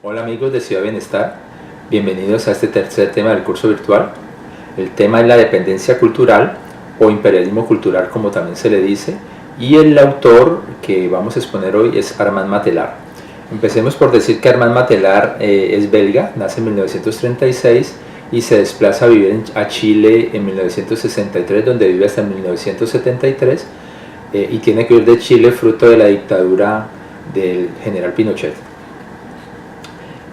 Hola amigos de Ciudad Bienestar, bienvenidos a este tercer tema del curso virtual. El tema es la dependencia cultural o imperialismo cultural, como también se le dice, y el autor que vamos a exponer hoy es Armand Matelar. Empecemos por decir que Armand Matelar es belga, nace en 1936 y se desplaza a vivir a Chile en 1963, donde vive hasta 1973, y tiene que huir de Chile fruto de la dictadura del general Pinochet.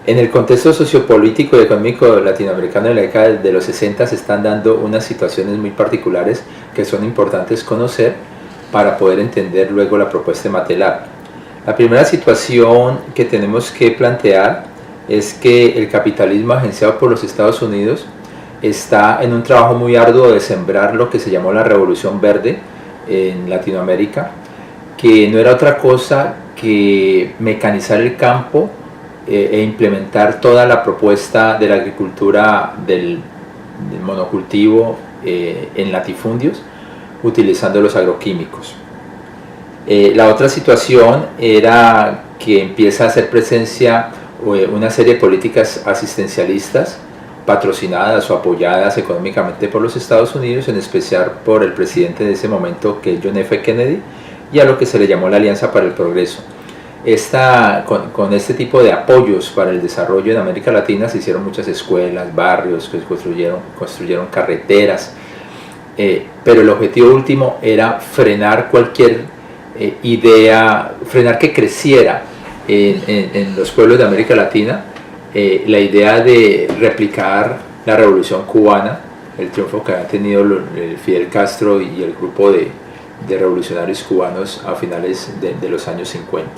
En el contexto sociopolítico y económico latinoamericano de la década de los 60 se están dando unas situaciones muy particulares que son importantes conocer para poder entender luego la propuesta de Matelar. La primera situación que tenemos que plantear es que el capitalismo agenciado por los Estados Unidos está en un trabajo muy arduo de sembrar lo que se llamó la Revolución Verde en Latinoamérica, que no era otra cosa que mecanizar el campo e implementar toda la propuesta de la agricultura del monocultivo en latifundios utilizando los agroquímicos. La otra situación era que empieza a hacer presencia una serie de políticas asistencialistas patrocinadas o apoyadas económicamente por los Estados Unidos, en especial por el presidente de ese momento, que es John F. Kennedy, y a lo que se le llamó la Alianza para el Progreso. Con este tipo de apoyos para el desarrollo en América Latina se hicieron muchas escuelas, barrios, que construyeron carreteras, pero el objetivo último era frenar cualquier frenar que creciera en los pueblos de América Latina la idea de replicar la revolución cubana, el triunfo que había tenido Fidel Castro y el grupo de revolucionarios cubanos a finales de los años 50.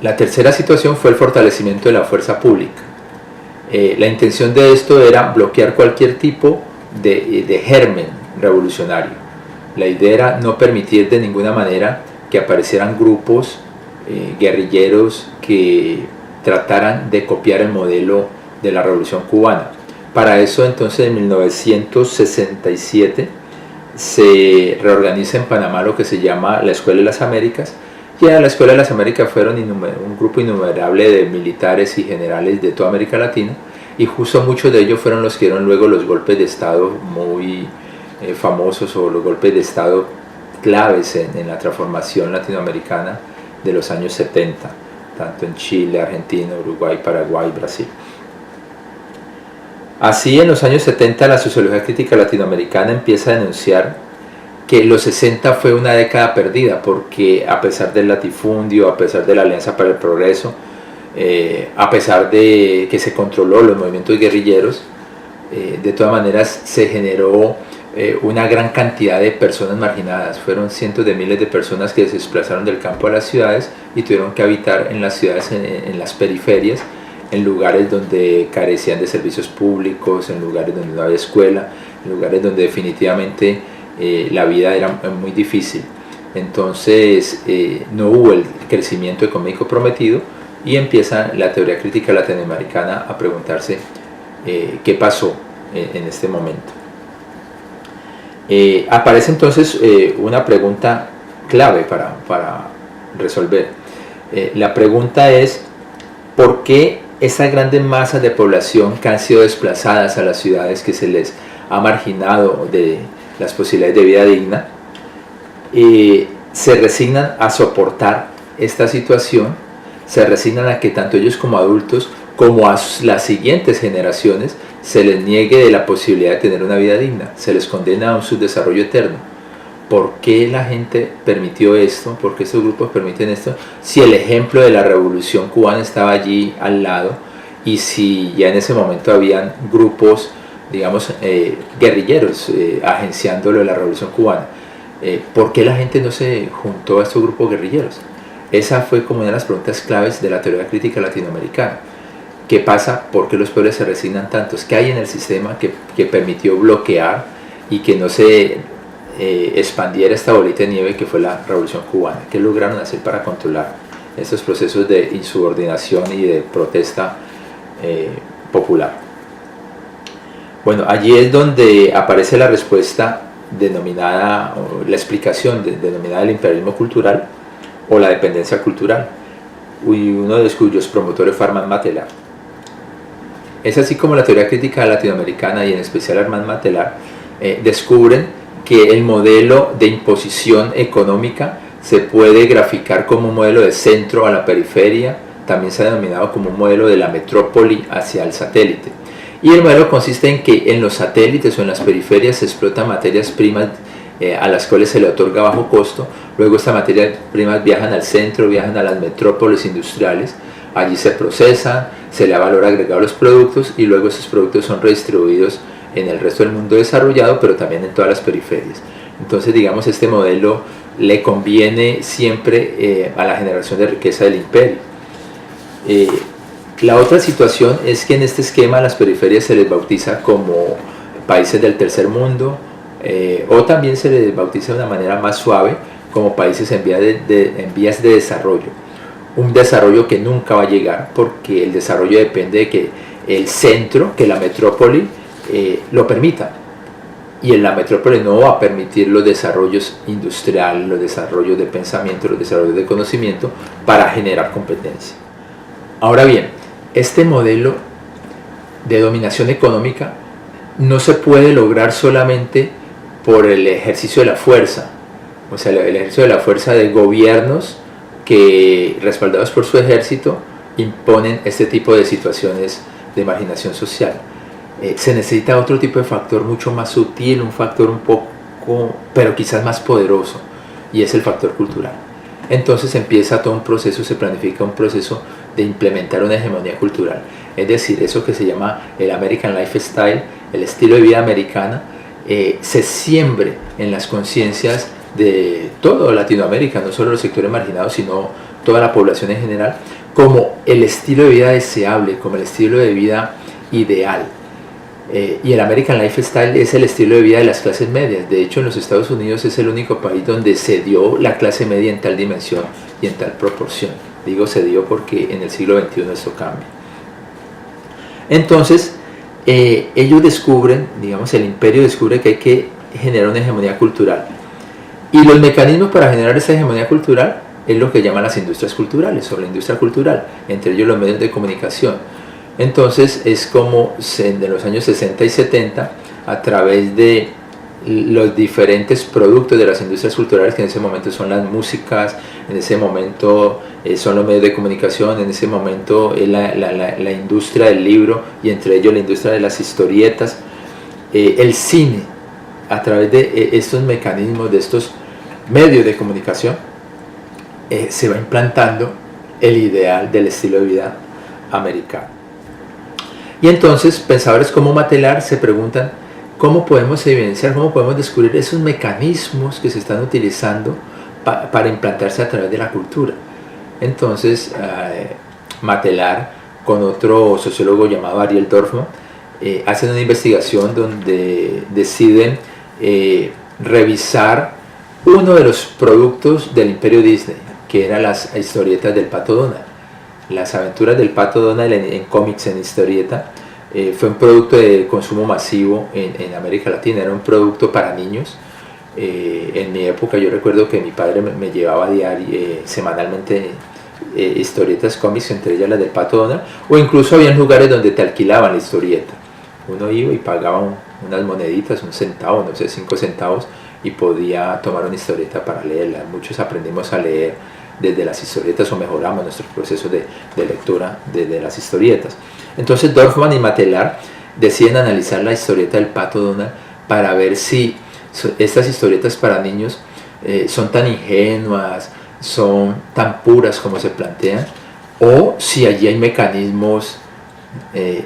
La tercera situación fue el fortalecimiento de la fuerza pública. La intención de esto era bloquear cualquier tipo de germen revolucionario. La idea era no permitir de ninguna manera que aparecieran grupos guerrilleros que trataran de copiar el modelo de la revolución cubana. Para eso entonces en 1967 se reorganiza en Panamá lo que se llama la Escuela de las Américas, y a la Escuela de las Américas fueron un grupo innumerable de militares y generales de toda América Latina, y justo muchos de ellos fueron los que dieron luego los golpes de Estado muy famosos, o los golpes de Estado claves en la transformación latinoamericana de los años 70, tanto en Chile, Argentina, Uruguay, Paraguay, Brasil. Así, en los años 70 la sociología crítica latinoamericana empieza a denunciar que los 60 fue una década perdida, porque a pesar del latifundio, a pesar de la Alianza para el Progreso, a pesar de que se controló los movimientos guerrilleros, de todas maneras se generó una gran cantidad de personas marginadas. Fueron cientos de miles de personas que se desplazaron del campo a las ciudades y tuvieron que habitar en las ciudades, en las periferias, en lugares donde carecían de servicios públicos, en lugares donde no había escuela, en lugares donde definitivamente la vida era muy difícil. Entonces no hubo el crecimiento económico prometido, y empieza la teoría crítica latinoamericana a preguntarse qué pasó en este momento. Aparece entonces una pregunta clave para resolver. La pregunta es: ¿por qué esas grandes masas de población que han sido desplazadas a las ciudades, que se les ha marginado de las posibilidades de vida digna, se resignan a soportar esta situación? Se resignan a que tanto ellos como adultos, como a las siguientes generaciones, se les niegue de la posibilidad de tener una vida digna, se les condena a un subdesarrollo eterno. ¿Por qué la gente permitió esto? ¿Por qué estos grupos permiten esto? Si el ejemplo de la revolución cubana estaba allí al lado, y si ya en ese momento habían grupos, digamos, guerrilleros agenciándolo de la revolución cubana, ¿por qué la gente no se juntó a estos grupos guerrilleros? Esa fue como una de las preguntas claves de la teoría crítica latinoamericana. ¿Qué pasa? ¿Por qué los pueblos se resignan tantos? ¿Qué hay en el sistema que permitió bloquear y que no se expandiera esta bolita de nieve que fue la revolución cubana? ¿Qué lograron hacer para controlar estos procesos de insubordinación y de protesta popular? Bueno, allí es donde aparece la respuesta denominada, o la explicación denominada el imperialismo cultural o la dependencia cultural. y uno de cuyos promotores fue Armand Matelar. Es así como la teoría crítica latinoamericana y en especial Armand Matelar descubren que el modelo de imposición económica se puede graficar como un modelo de centro a la periferia, también se ha denominado como un modelo de la metrópoli hacia el satélite. Y el modelo consiste en que en los satélites o en las periferias se explotan materias primas a las cuales se le otorga bajo costo. Luego estas materias primas viajan al centro, viajan a las metrópolis industriales, allí se procesan, se le da valor agregado a los productos y luego esos productos son redistribuidos en el resto del mundo desarrollado, pero también en todas las periferias. Entonces, digamos, este modelo le conviene siempre a la generación de riqueza del imperio. La otra situación es que en este esquema a las periferias se les bautiza como países del tercer mundo, o también se les bautiza de una manera más suave como países en vías de desarrollo. Un desarrollo que nunca va a llegar porque el desarrollo depende de que el centro, que la metrópoli, lo permita. Y en la metrópoli no va a permitir los desarrollos industriales, los desarrollos de pensamiento, los desarrollos de conocimiento para generar competencia. Ahora bien, este modelo de dominación económica no se puede lograr solamente por el ejercicio de la fuerza, o sea, el ejercicio de la fuerza de gobiernos que, respaldados por su ejército, imponen este tipo de situaciones de marginación social. Se necesita otro tipo de factor mucho más sutil, un factor un poco, pero quizás más poderoso, y es el factor cultural. Entonces empieza todo un proceso, se planifica un proceso de implementar una hegemonía cultural, es decir, eso que se llama el American Lifestyle, el estilo de vida americana, se siembre en las conciencias de toda Latinoamérica, no solo los sectores marginados, sino toda la población en general, como el estilo de vida deseable, como el estilo de vida ideal. Y el American Lifestyle es el estilo de vida de las clases medias. De hecho, en los Estados Unidos es el único país donde se dio la clase media en tal dimensión y en tal proporción. Digo se dio porque en el siglo XXI esto cambia. Entonces, ellos descubren, digamos, el imperio descubre que hay que generar una hegemonía cultural. Y los mecanismos para generar esa hegemonía cultural es lo que llaman las industrias culturales o la industria cultural, entre ellos los medios de comunicación. Entonces es como en los años 60 y 70, a través de los diferentes productos de las industrias culturales, que en ese momento son las músicas, en ese momento son los medios de comunicación, en ese momento es la industria del libro y entre ellos la industria de las historietas, el cine, a través de estos mecanismos, de estos medios de comunicación, se va implantando el ideal del estilo de vida americano. Y entonces pensadores como Matelar se preguntan cómo podemos evidenciar, cómo podemos descubrir esos mecanismos que se están utilizando para implantarse a través de la cultura. Entonces Matelar con otro sociólogo llamado Ariel Dorfman hacen una investigación donde deciden revisar uno de los productos del imperio Disney, que eran las historietas del Pato Donald. Las aventuras del Pato Donald en cómics, en historieta, fue un producto de consumo masivo en América Latina, era un producto para niños. En mi época yo recuerdo que mi padre me llevaba semanalmente historietas cómics, entre ellas las del Pato Donald, o incluso había lugares donde te alquilaban la historieta. Uno iba y pagaba unas moneditas, un centavo, no sé, 5 centavos, y podía tomar una historieta para leerla. Muchos aprendimos a leer desde las historietas o mejoramos nuestros procesos de lectura desde las historietas. Entonces Dorfman y Matelar deciden analizar la historieta del Pato Donald para ver si estas historietas para niños son tan ingenuas, son tan puras como se plantean, o si allí hay mecanismos,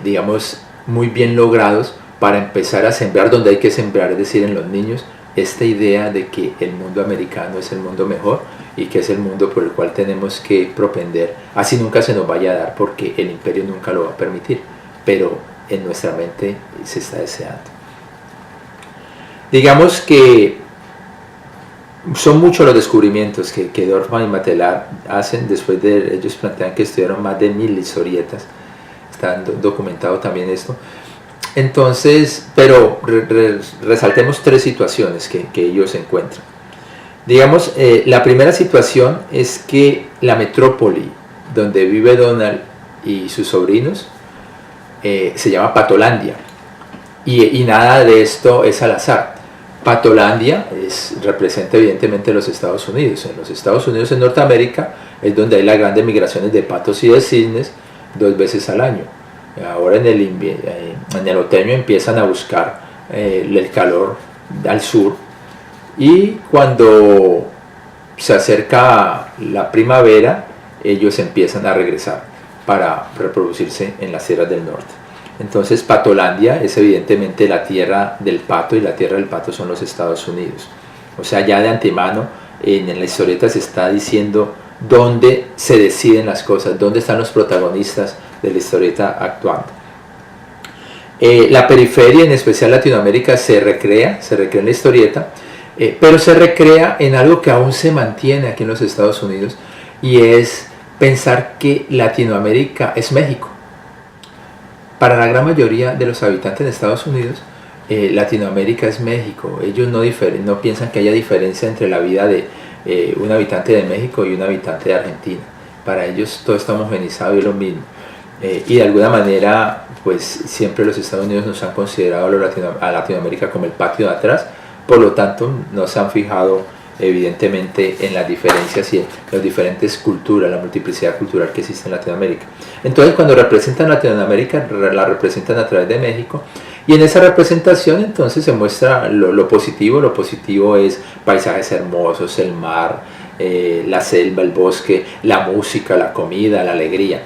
digamos, muy bien logrados para empezar a sembrar donde hay que sembrar, es decir, en los niños, esta idea de que el mundo americano es el mundo mejor y que es el mundo por el cual tenemos que propender, así nunca se nos vaya a dar porque el imperio nunca lo va a permitir, pero en nuestra mente se está deseando. Digamos que son muchos los descubrimientos que Dorfman y Matelar hacen. Después de ellos plantean que estudiaron más de 1000 historietas, está documentado también esto. Entonces, pero resaltemos 3 situaciones que ellos encuentran. Digamos, la primera situación es que la metrópoli donde vive Donald y sus sobrinos se llama Patolandia, y nada de esto es al azar. Patolandia representa evidentemente los Estados Unidos. En los Estados Unidos, en Norteamérica, es donde hay las grandes migraciones de patos y de cisnes 2 veces al año. Ahora en el otoño empiezan a buscar el calor al sur, y cuando se acerca la primavera ellos empiezan a regresar para reproducirse en las tierras del norte. Entonces Patolandia es evidentemente la tierra del pato, y la tierra del pato son los Estados Unidos. O sea, ya de antemano en la historieta se está diciendo dónde se deciden las cosas, dónde están los protagonistas de la historieta actuando. La periferia, en especial Latinoamérica, se recrea en la historieta, pero se recrea en algo que aún se mantiene aquí en los Estados Unidos, y es pensar que Latinoamérica es México. Para la gran mayoría de los habitantes de Estados Unidos, Latinoamérica es México. Ellos no piensan que haya diferencia entre la vida de un habitante de México y un habitante de Argentina. Para ellos todo está homogenizado y es lo mismo. Y de alguna manera, pues siempre los Estados Unidos nos han considerado a Latinoamérica como el patio de atrás. Por lo tanto, no se han fijado evidentemente en las diferencias y en las diferentes culturas, la multiplicidad cultural que existe en Latinoamérica. Entonces, cuando representan Latinoamérica, la representan a través de México, y en esa representación entonces se muestra lo positivo. Lo positivo es paisajes hermosos, el mar, la selva, el bosque, la música, la comida, la alegría.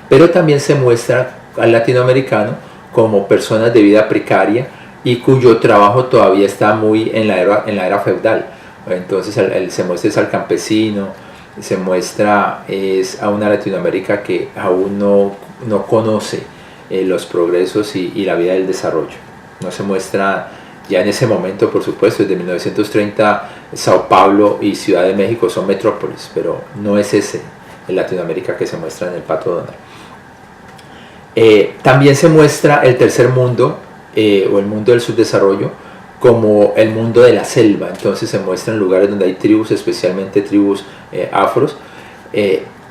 Pero también se muestra al latinoamericano como personas de vida precaria y cuyo trabajo todavía está muy en la era feudal. Entonces se muestra al campesino, se muestra a una Latinoamérica que aún no conoce los progresos y la vida del desarrollo. No se muestra ya en ese momento, por supuesto. Desde 1930 Sao Paulo y Ciudad de México son metrópolis, pero no es ese el Latinoamérica que se muestra en el Pato Donald. También se muestra el tercer mundo, o el mundo del subdesarrollo, como el mundo de la selva. Entonces se muestran lugares donde hay tribus, especialmente tribus afros,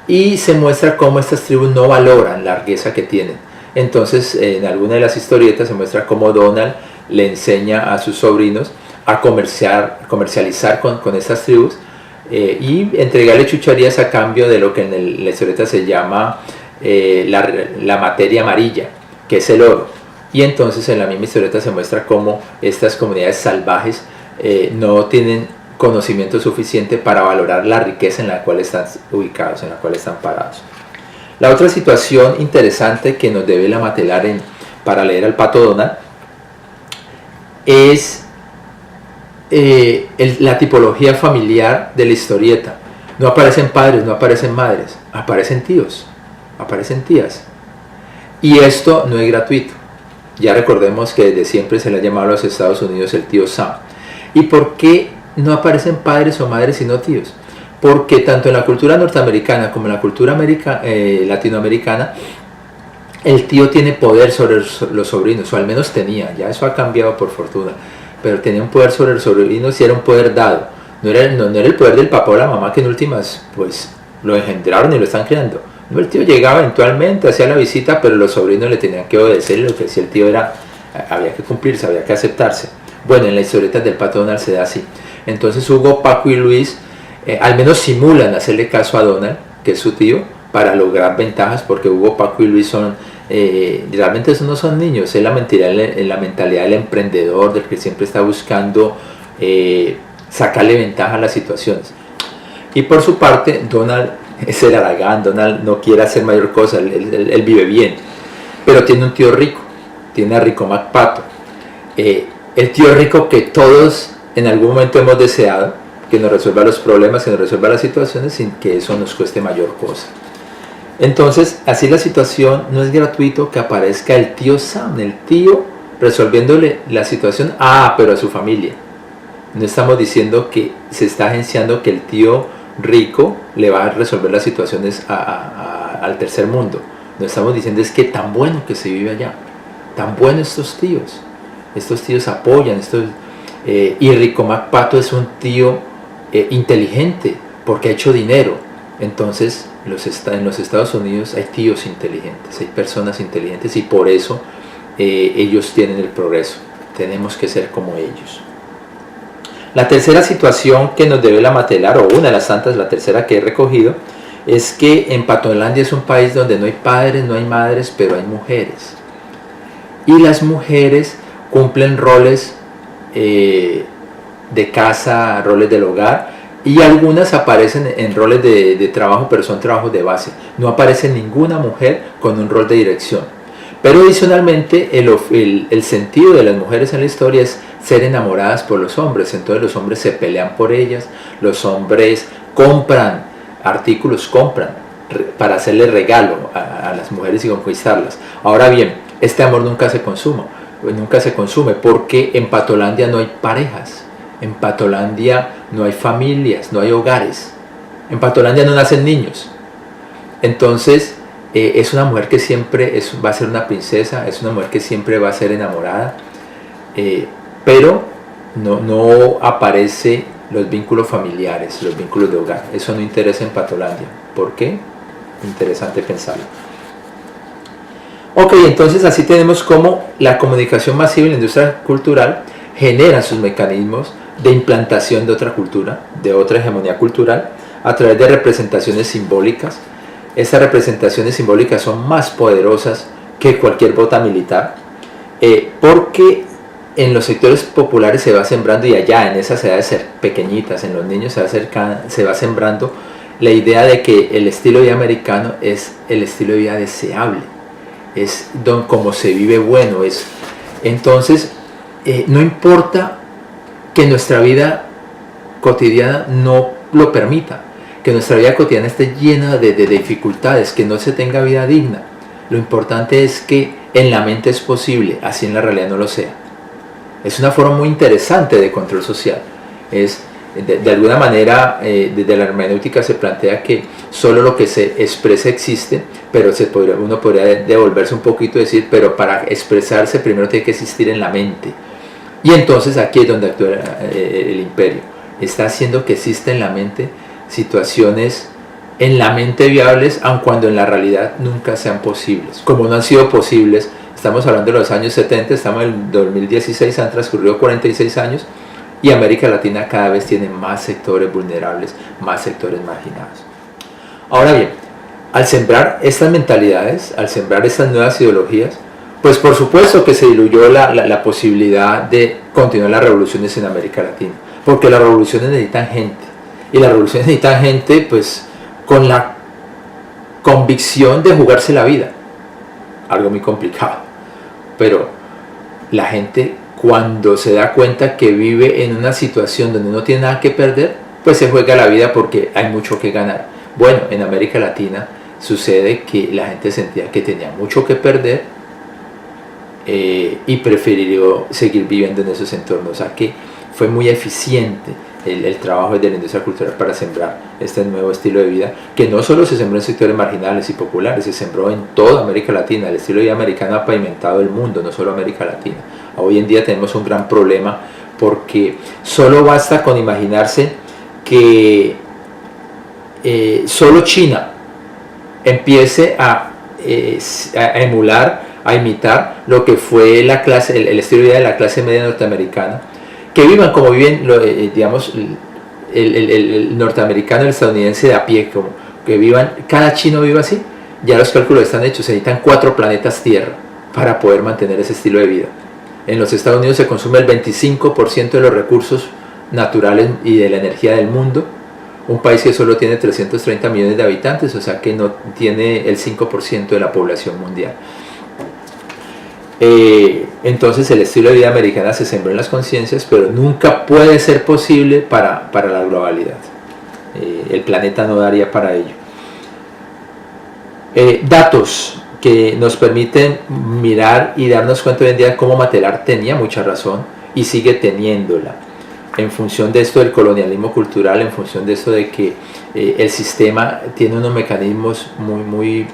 y se muestra cómo estas tribus no valoran la riqueza que tienen. Entonces en alguna de las historietas se muestra cómo Donald le enseña a sus sobrinos a comercializar con estas tribus, y entregarle chucherías a cambio de lo que en la historieta se llama la materia amarilla, que es el oro. Y entonces en la misma historieta se muestra cómo estas comunidades salvajes no tienen conocimiento suficiente para valorar la riqueza en la cual están ubicados, en la cual están parados. La otra situación interesante que nos devela Matelar para leer al Pato Donald es la tipología familiar de la historieta. No aparecen padres, no aparecen madres, aparecen tíos, aparecen tías. Y esto no es gratuito. Ya recordemos que desde siempre se le ha llamado a los Estados Unidos el tío Sam. ¿Y por qué no aparecen padres o madres sino tíos? Porque tanto en la cultura norteamericana como en la cultura latinoamericana, el tío tiene poder sobre los sobrinos, o al menos tenía. Ya eso ha cambiado por fortuna, pero tenía un poder sobre los sobrinos, y era un poder dado. No era el poder del papá o la mamá, que en últimas pues lo engendraron y lo están creando. No, el tío llegaba eventualmente, hacía la visita, pero los sobrinos le tenían que obedecer, y lo que decía el tío había que cumplirse, había que aceptarse. Bueno, en la historieta del Pato Donald se da así. Entonces Hugo, Paco y Luis al menos simulan hacerle caso a Donald, que es su tío, para lograr ventajas, porque Hugo, Paco y Luis son realmente no son niños. Es la mentalidad del emprendedor, del que siempre está buscando sacarle ventaja a las situaciones. Y por su parte, Donald es el haragán. Donald no quiere hacer mayor cosa, él vive bien, pero tiene un tío rico, tiene a Rico MacPato, el tío rico que todos en algún momento hemos deseado que nos resuelva los problemas, que nos resuelva las situaciones sin que eso nos cueste mayor cosa. Entonces, así la situación, no es gratuito que aparezca el tío Sam, el tío resolviéndole la situación, pero a su familia. No estamos diciendo que se está agenciando que el tío rico le va a resolver las situaciones al tercer mundo. No estamos diciendo es que tan bueno que se vive allá, tan buenos estos tíos apoyan, y Rico MacPato es un tío inteligente porque ha hecho dinero. Entonces En los Estados Unidos hay tíos inteligentes, hay personas inteligentes y por eso ellos tienen el progreso. Tenemos que ser como ellos. La tercera situación que nos debe la matelar, o una de las tantas, la tercera que he recogido, es que en Patolandia es un país donde no hay padres, no hay madres, pero hay mujeres. Y las mujeres cumplen roles de casa, roles del hogar, y algunas aparecen en roles de trabajo, pero son trabajos de base. No aparece ninguna mujer con un rol de dirección. Pero adicionalmente el sentido de las mujeres en la historia es ser enamoradas por los hombres. Entonces los hombres se pelean por ellas, los hombres compran artículos, compran para hacerle regalo a las mujeres y conquistarlas. Ahora bien, este amor nunca se consume porque en Patolandia no hay parejas, en Patolandia no hay familias, no hay hogares, en Patolandia no nacen niños. Entonces es una mujer que siempre va a ser una princesa, es una mujer que siempre va a ser enamorada, pero no aparece los vínculos familiares, los vínculos de hogar. Eso no interesa en Patolandia. ¿Por qué? Interesante pensarlo. Ok, entonces así tenemos cómo la comunicación masiva y la industria cultural generan sus mecanismos de implantación de otra cultura, de otra hegemonía cultural, a través de representaciones simbólicas. Estas representaciones simbólicas son más poderosas que cualquier bota militar, porque en los sectores populares se va sembrando, y allá en esas edades pequeñitas, en los niños se va sembrando la idea de que el estilo de vida americano es el estilo de vida deseable, es como se vive bueno. Entonces no importa que nuestra vida cotidiana no lo permita, que nuestra vida cotidiana esté llena de dificultades, que no se tenga vida digna. Lo importante es que en la mente es posible, así en la realidad no lo sea. Es una forma muy interesante de control social. De alguna manera, desde la hermenéutica se plantea que solo lo que se expresa existe, pero uno podría devolverse un poquito y decir, pero para expresarse primero tiene que existir en la mente. Y entonces aquí es donde actúa el imperio. Está haciendo que exista en la mente situaciones en la mente viables, aun cuando en la realidad nunca sean posibles. Como no han sido posibles, estamos hablando de los años 70, estamos en el 2016, han transcurrido 46 años y América Latina cada vez tiene más sectores vulnerables, más sectores marginados. Ahora bien, al sembrar estas mentalidades, al sembrar estas nuevas ideologías, pues por supuesto que se diluyó la posibilidad de continuar las revoluciones en América Latina, porque las revoluciones necesitan gente, y las revoluciones necesitan gente pues con la convicción de jugarse la vida, algo muy complicado, pero la gente cuando se da cuenta que vive en una situación donde no tiene nada que perder, pues se juega la vida porque hay mucho que ganar. Bueno, en América Latina sucede que la gente sentía que tenía mucho que perder y prefirió seguir viviendo en esos entornos. O sea que fue muy eficiente el trabajo de la industria cultural para sembrar este nuevo estilo de vida, que no solo se sembró en sectores marginales y populares, se sembró en toda América Latina. El estilo de vida americano ha pavimentado el mundo, no solo América Latina. Hoy en día tenemos un gran problema porque solo basta con imaginarse que solo China empiece a emular, a imitar lo que fue el estilo de vida de la clase media norteamericana, que vivan como viven, digamos, el norteamericano, el estadounidense de a pie, como que vivan, cada chino viva así. Ya los cálculos están hechos, se necesitan 4 planetas Tierra para poder mantener ese estilo de vida. En los Estados Unidos se consume el 25% de los recursos naturales y de la energía del mundo, un país que solo tiene 330 millones de habitantes, o sea que no tiene el 5% de la población mundial. Entonces el estilo de vida americana se sembró en las conciencias, pero nunca puede ser posible para la globalidad. El planeta no daría para ello. Datos que nos permiten mirar y darnos cuenta hoy en día cómo Matelar tenía mucha razón y sigue teniéndola, en función de esto del colonialismo cultural, en función de esto de que el sistema tiene unos mecanismos muy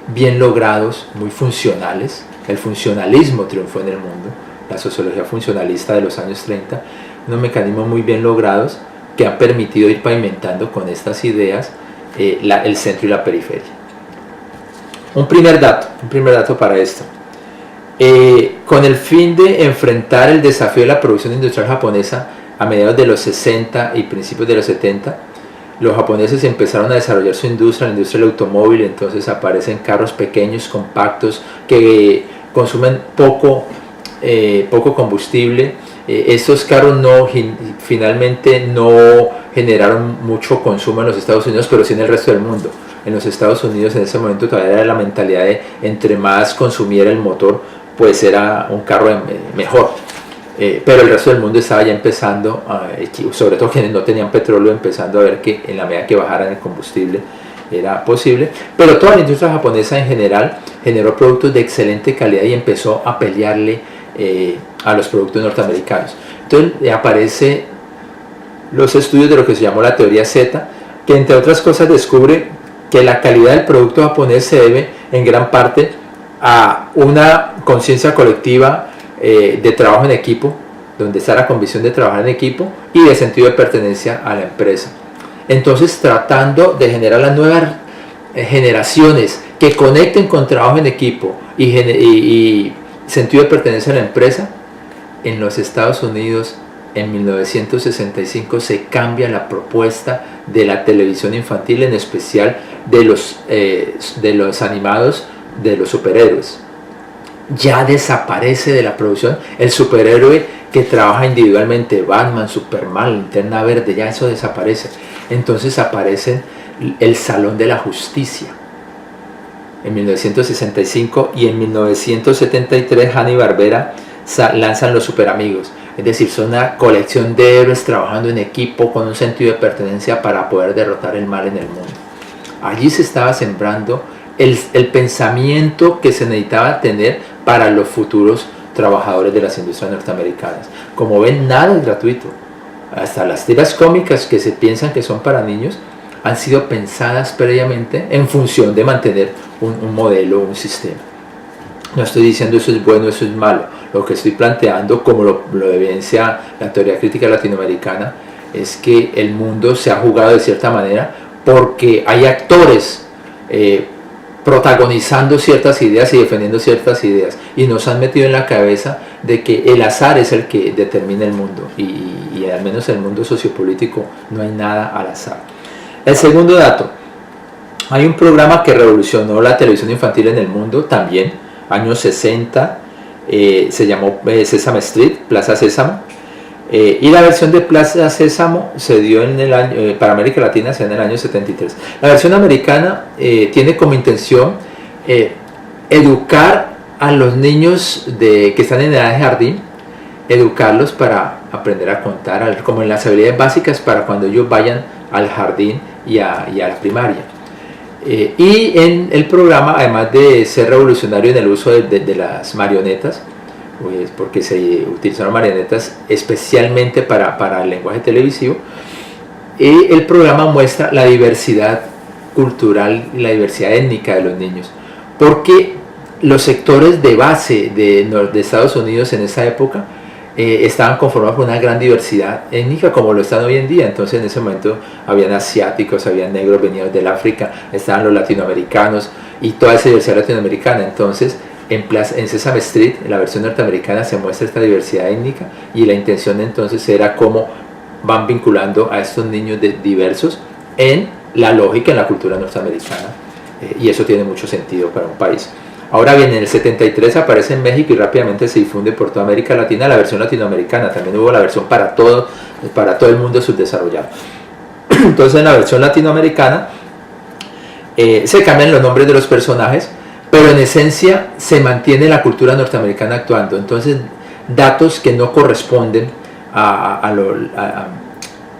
bien logrados, muy funcionales. El funcionalismo triunfó en el mundo, la sociología funcionalista de los años 30, unos mecanismos muy bien logrados que han permitido ir pavimentando con estas ideas el centro y la periferia. Un primer dato para esto. Con el fin de enfrentar el desafío de la producción industrial japonesa a mediados de los 60 y principios de los 70, los japoneses empezaron a desarrollar su industria, la industria del automóvil. Entonces aparecen carros pequeños, compactos, que consumen poco combustible. Estos carros finalmente no generaron mucho consumo en los Estados Unidos, pero sí en el resto del mundo. En los Estados Unidos en ese momento todavía era la mentalidad de entre más consumiera el motor, pues era un carro mejor. Pero el resto del mundo estaba ya empezando, sobre todo quienes no tenían petróleo, empezando a ver que en la medida que bajaran el combustible era posible. Pero toda la industria japonesa en general generó productos de excelente calidad y empezó a pelearle a los productos norteamericanos. Entonces aparecen los estudios de lo que se llamó la teoría Z, que entre otras cosas descubre que la calidad del producto japonés se debe en gran parte a una conciencia colectiva de trabajo en equipo, donde está la convicción de trabajar en equipo y de sentido de pertenencia a la empresa. Entonces, tratando de generar las nuevas generaciones que conecten con trabajo en equipo y sentido de pertenencia a la empresa, en los Estados Unidos en 1965 se cambia la propuesta de la televisión infantil, en especial de los animados, de los superhéroes. Ya desaparece de la producción el superhéroe que trabaja individualmente, Batman, Superman, Linterna Verde, ya eso desaparece. Entonces aparece el Salón de la Justicia en 1965, y en 1973 Hanna-Barbera lanzan los Superamigos. Es decir, son una colección de héroes trabajando en equipo con un sentido de pertenencia para poder derrotar el mal en el mundo. Allí se estaba sembrando el pensamiento que se necesitaba tener para los futuros trabajadores de las industrias norteamericanas. Como ven, nada es gratuito. Hasta las tiras cómicas que se piensan que son para niños han sido pensadas previamente en función de mantener un modelo, un sistema. No estoy diciendo eso es bueno, eso es malo. Lo que estoy planteando, como lo evidencia la teoría crítica latinoamericana, es que el mundo se ha jugado de cierta manera porque hay actores protagonizando ciertas ideas y defendiendo ciertas ideas, y nos han metido en la cabeza de que el azar es el que determina el mundo, y al menos en el mundo sociopolítico no hay nada al azar. El segundo dato: hay un programa que revolucionó la televisión infantil en el mundo también, años 60, se llamó Sesame Street, Plaza Sésamo, y la versión de Plaza Sésamo se dio en el año, para América Latina se dio en el año 73. La versión americana tiene como intención educar a los niños que están en edad de jardín, educarlos para aprender a contar, como en las habilidades básicas para cuando ellos vayan al jardín y a la primaria. Y en el programa, además de ser revolucionario en el uso de las marionetas, pues porque se utilizaron marionetas especialmente para el lenguaje televisivo, el programa muestra la diversidad cultural y la diversidad étnica de los niños, porque los sectores de base de Estados Unidos en esa época estaban conformados por una gran diversidad étnica, como lo están hoy en día. Entonces en ese momento habían asiáticos, habían negros venidos del África, estaban los latinoamericanos y toda esa diversidad latinoamericana. Entonces en Sesame Street, en la versión norteamericana, se muestra esta diversidad étnica, y la intención entonces era cómo van vinculando a estos niños diversos en la lógica, en la cultura norteamericana, y eso tiene mucho sentido para un país. Ahora bien, en el 73 aparece en México y rápidamente se difunde por toda América Latina la versión latinoamericana. También hubo la versión para todo el mundo subdesarrollado. Entonces en la versión latinoamericana se cambian los nombres de los personajes, pero en esencia se mantiene la cultura norteamericana actuando. Entonces datos que no corresponden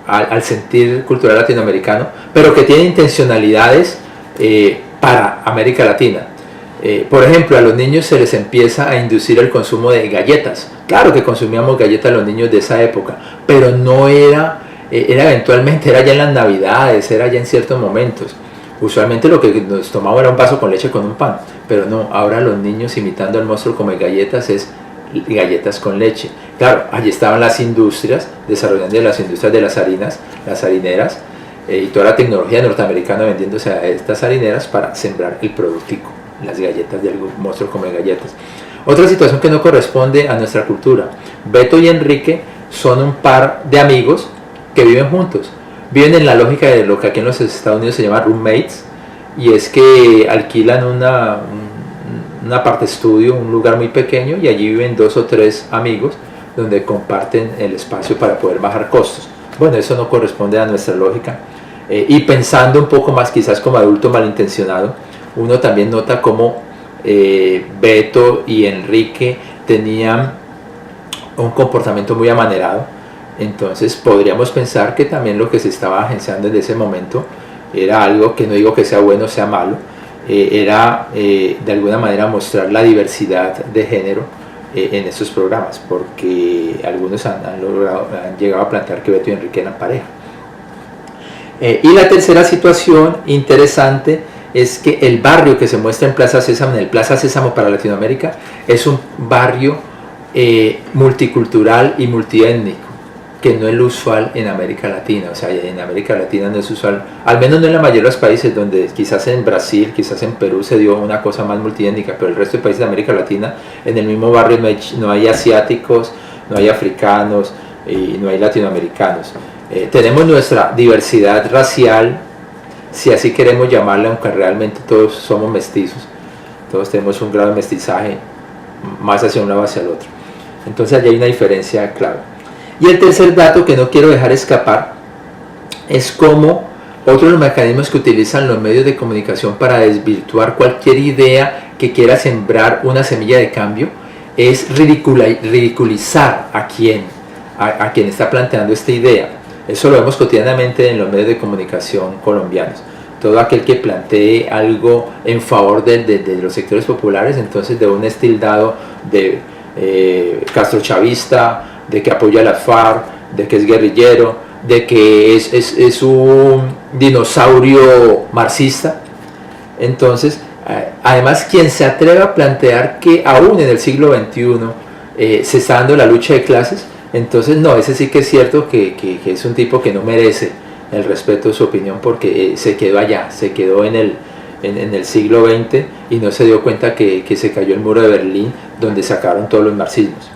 al sentir cultural latinoamericano, pero que tienen intencionalidades para América Latina. Por ejemplo, a los niños se les empieza a inducir el consumo de galletas. Claro que consumíamos galletas los niños de esa época, pero no era eventualmente, era ya en las navidades, era ya en ciertos momentos. Usualmente lo que nos tomábamos era un vaso con leche con un pan, pero no, ahora los niños, imitando al monstruo come galletas, es galletas con leche. Claro, allí estaban las industrias, desarrollando las industrias de las harinas, las harineras, y toda la tecnología norteamericana vendiéndose a estas harineras para sembrar el productico, las galletas de algún monstruo come galletas. Otra situación que no corresponde a nuestra cultura: Beto y Enrique son un par de amigos que viven juntos, viven en la lógica de lo que aquí en los Estados Unidos se llama roommates, y es que alquilan una parte estudio, un lugar muy pequeño, y allí viven 2 o 3 amigos donde comparten el espacio para poder bajar costos. Bueno, eso no corresponde a nuestra lógica, y pensando un poco más quizás como adulto malintencionado, uno también nota cómo Beto y Enrique tenían un comportamiento muy amanerado. Entonces podríamos pensar que también lo que se estaba agenciando desde ese momento era algo que, no digo que sea bueno o sea malo, era de alguna manera mostrar la diversidad de género en estos programas, porque algunos han llegado a plantear que Beto y Enrique eran pareja. Y la tercera situación interesante es que el barrio que se muestra en Plaza Sésamo, en el Plaza Sésamo para Latinoamérica, es un barrio multicultural y multiétnico, que no es lo usual en América Latina. O sea, en América Latina no es usual, al menos no en la mayoría de los países, donde quizás en Brasil, quizás en Perú se dio una cosa más multiétnica, pero el resto de países de América Latina, en el mismo barrio no hay asiáticos, no hay africanos y no hay latinoamericanos. Tenemos nuestra diversidad racial, si así queremos llamarla, aunque realmente todos somos mestizos, todos tenemos un grado de mestizaje más hacia un lado o hacia el otro. Entonces allí hay una diferencia clave. Y el tercer dato que no quiero dejar escapar es cómo otro de los mecanismos que utilizan los medios de comunicación para desvirtuar cualquier idea que quiera sembrar una semilla de cambio es ridiculizar a quien está planteando esta idea. Eso lo vemos cotidianamente en los medios de comunicación colombianos. Todo aquel que plantee algo en favor de los sectores populares, entonces de un estildado de castrochavista, de que apoya a la FARC, de que es guerrillero, de que es un dinosaurio marxista. Entonces, además, quien se atreve a plantear que aún en el siglo XXI se está dando la lucha de clases, entonces no, ese sí que es cierto que es un tipo que no merece el respeto de su opinión, porque se quedó allá, se quedó en el siglo XX y no se dio cuenta que se cayó el muro de Berlín, donde sacaron todos los marxismos.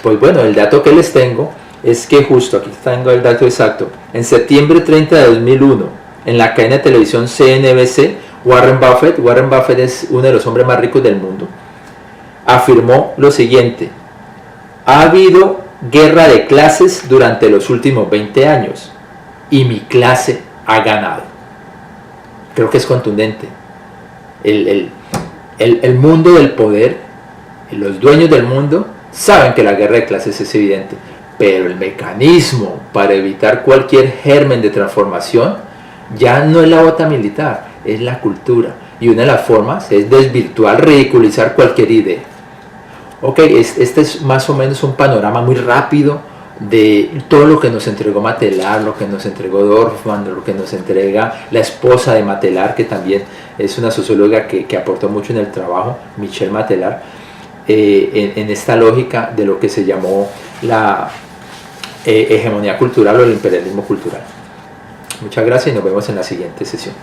Pues bueno, el dato que les tengo es que justo, aquí tengo el dato exacto, en septiembre 30 de 2001, en la cadena de televisión CNBC, Warren Buffett es uno de los hombres más ricos del mundo, afirmó lo siguiente: ha habido guerra de clases durante los últimos 20 años y mi clase ha ganado. Creo que es contundente. El mundo del poder, los dueños del mundo, saben que la guerra de clases es evidente, pero el mecanismo para evitar cualquier germen de transformación ya no es la bota militar, es la cultura. Y una de las formas es desvirtuar, ridiculizar cualquier idea. Ok, este es más o menos un panorama muy rápido de todo lo que nos entregó Matelar, lo que nos entregó Dorfman, lo que nos entrega la esposa de Matelar, que también es una socióloga que aportó mucho en el trabajo, Michelle Matelar, en esta lógica de lo que se llamó la hegemonía cultural o el imperialismo cultural. Muchas gracias y nos vemos en la siguiente sesión.